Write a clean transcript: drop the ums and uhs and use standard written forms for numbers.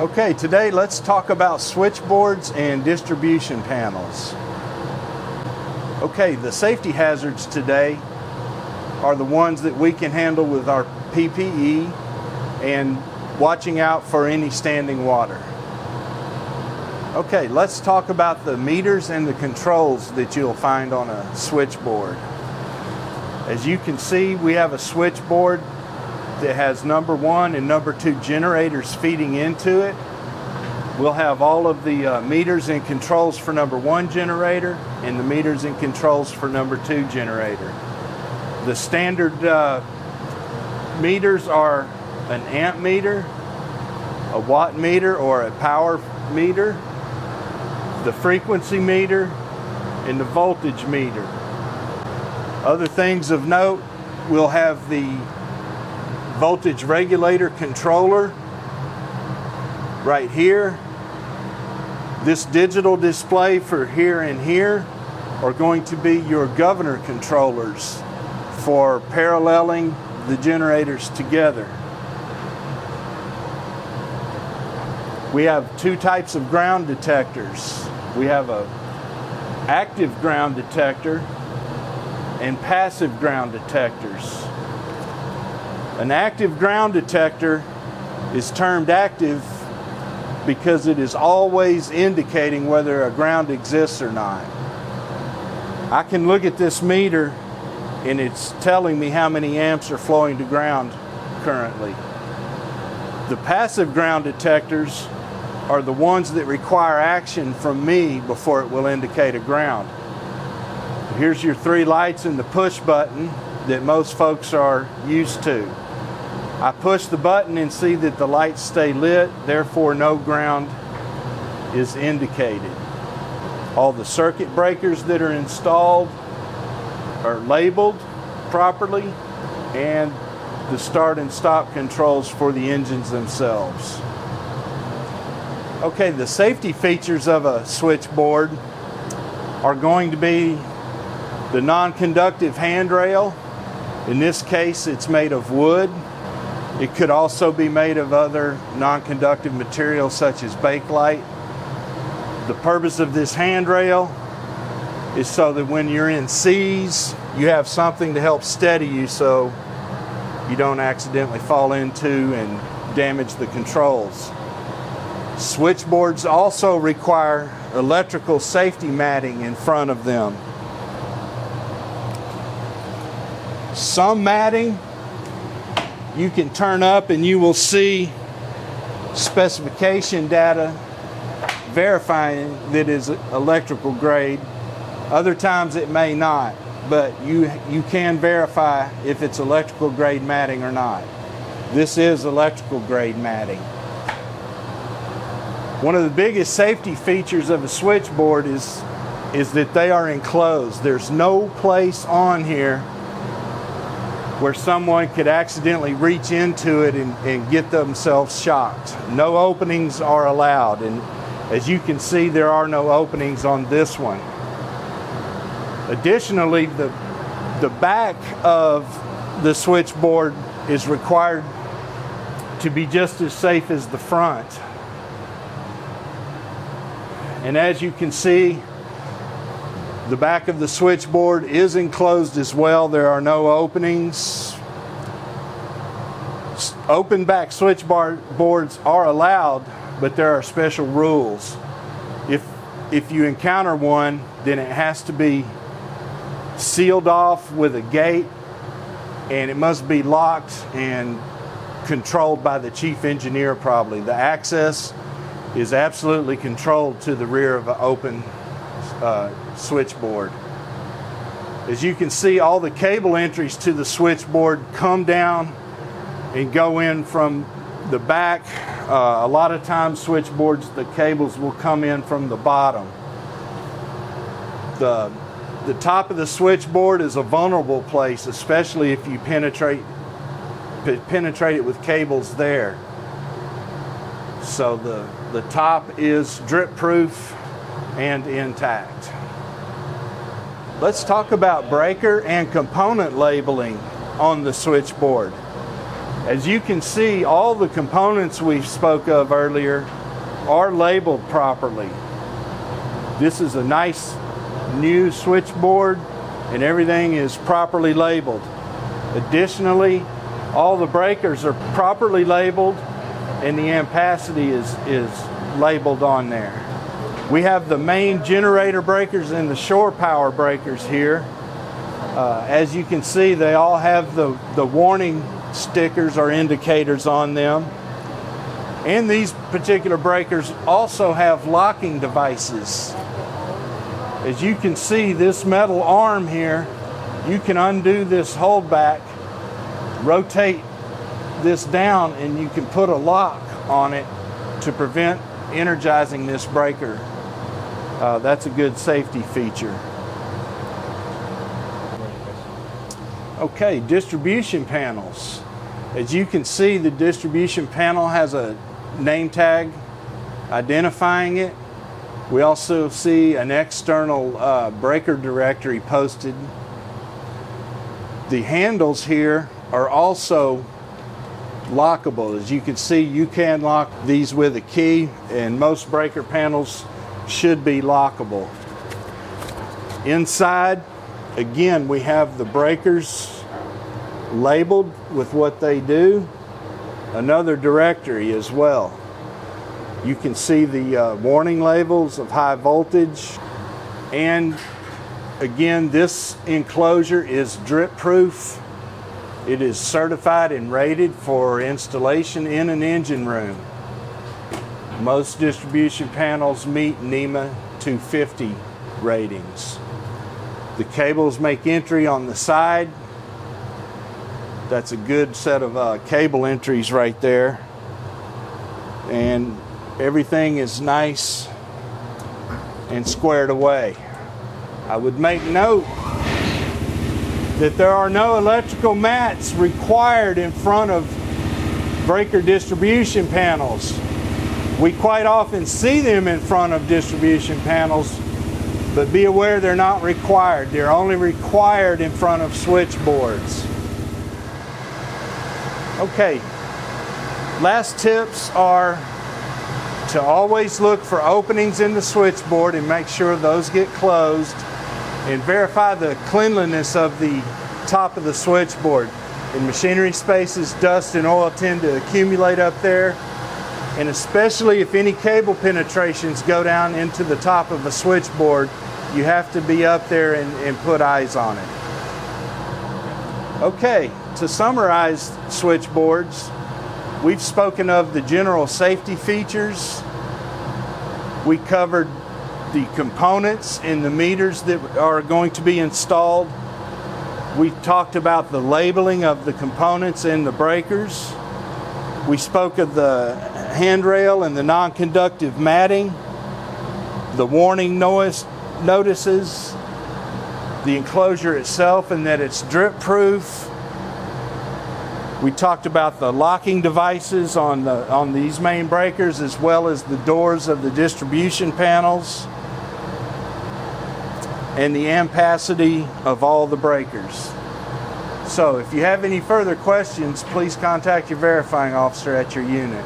Okay, today let's talk about switchboards and distribution panels. Okay, the safety hazards today are the ones that we can handle with our PPE and watching out for any standing water. Okay, let's talk about the meters and the controls that you'll find on a switchboard. As you can see, we have a switchboard that has number 1 and number 2 generators feeding into it. We'll have all of the meters and controls for number 1 generator and the meters and controls for number 2 generator. The standard meters are an amp meter, a watt meter or a power meter, the frequency meter, and the voltage meter. Other things of note, we'll have the voltage regulator controller right here. This digital display for here and here are going to be your governor controllers for paralleling the generators together. We have 2 types of ground detectors. We have an active ground detector and passive ground detectors. An active ground detector is termed active because it is always indicating whether a ground exists or not. I can look at this meter and it's telling me how many amps are flowing to ground currently. The passive ground detectors are the ones that require action from me before it will indicate a ground. Here's your 3 lights and the push button that most folks are used to. I push the button and see that the lights stay lit, therefore no ground is indicated. All the circuit breakers that are installed are labeled properly, and the start and stop controls for the engines themselves. Okay, the safety features of a switchboard are going to be the non-conductive handrail. In this case, it's made of wood. It could also be made of other non-conductive materials such as bakelite. The purpose of this handrail is so that when you're in seas, you have something to help steady you so you don't accidentally fall into and damage the controls. Switchboards also require electrical safety matting in front of them. Some matting you can turn up and you will see specification data verifying that it is electrical grade. Other times it may not, but you can verify if it's electrical grade matting or not. This is electrical grade matting. One of the biggest safety features of a switchboard is that they are enclosed. There's no place on here where someone could accidentally reach into it and get themselves shocked. No openings are allowed, and as you can see, there are no openings on this one. Additionally, the back of the switchboard is required to be just as safe as the front. And as you can see, the back of the switchboard is enclosed as well. There are no openings. Open back switchboards are allowed, but there are special rules. If you encounter one, then it has to be sealed off with a gate, and it must be locked and controlled by the chief engineer probably. The access is absolutely controlled to the rear of an open switchboard. As you can see, all the cable entries to the switchboard come down and go in from the back. A lot of times switchboards, the cables will come in from the bottom. The top of the switchboard is a vulnerable place, especially if you penetrate it with cables there. So the top is drip proof and intact. Let's talk about breaker and component labeling on the switchboard. As you can see, all the components we spoke of earlier are labeled properly. This is a nice new switchboard and everything is properly labeled. Additionally, all the breakers are properly labeled and the ampacity is labeled on there. We have the main generator breakers and the shore power breakers here. As you can see, they all have the warning stickers or indicators on them. And these particular breakers also have locking devices. As you can see, this metal arm here, you can undo this holdback, rotate this down, and you can put a lock on it to prevent energizing this breaker. That's a good safety feature. Okay, distribution panels. As you can see, the distribution panel has a name tag identifying it. We also see an external breaker directory posted. The handles here are also lockable. As you can see, you can lock these with a key, and most breaker panels should be lockable. Inside, again, we have the breakers labeled with what they do, another directory as well. You can see the warning labels of high voltage, and again, this enclosure is drip proof. It is certified and rated for installation in an engine room. Most distribution panels meet NEMA 250 ratings. The cables make entry on the side. That's a good set of cable entries right there. And everything is nice and squared away. I would make note that there are no electrical mats required in front of breaker distribution panels. We quite often see them in front of distribution panels, but be aware they're not required. They're only required in front of switchboards. Okay, last tips are to always look for openings in the switchboard and make sure those get closed, and verify the cleanliness of the top of the switchboard. In machinery spaces, dust and oil tend to accumulate up there, and especially if any cable penetrations go down into the top of a switchboard, you have to be up there and put eyes on it. Okay, to summarize switchboards, we've spoken of the general safety features. We covered the components and the meters that are going to be installed. We talked about the labeling of the components and the breakers. We spoke of the handrail and the non-conductive matting, the warning notices, the enclosure itself and that it's drip proof. We talked about the locking devices on these main breakers, as well as the doors of the distribution panels, and the ampacity of all the breakers. So if you have any further questions, please contact your verifying officer at your unit.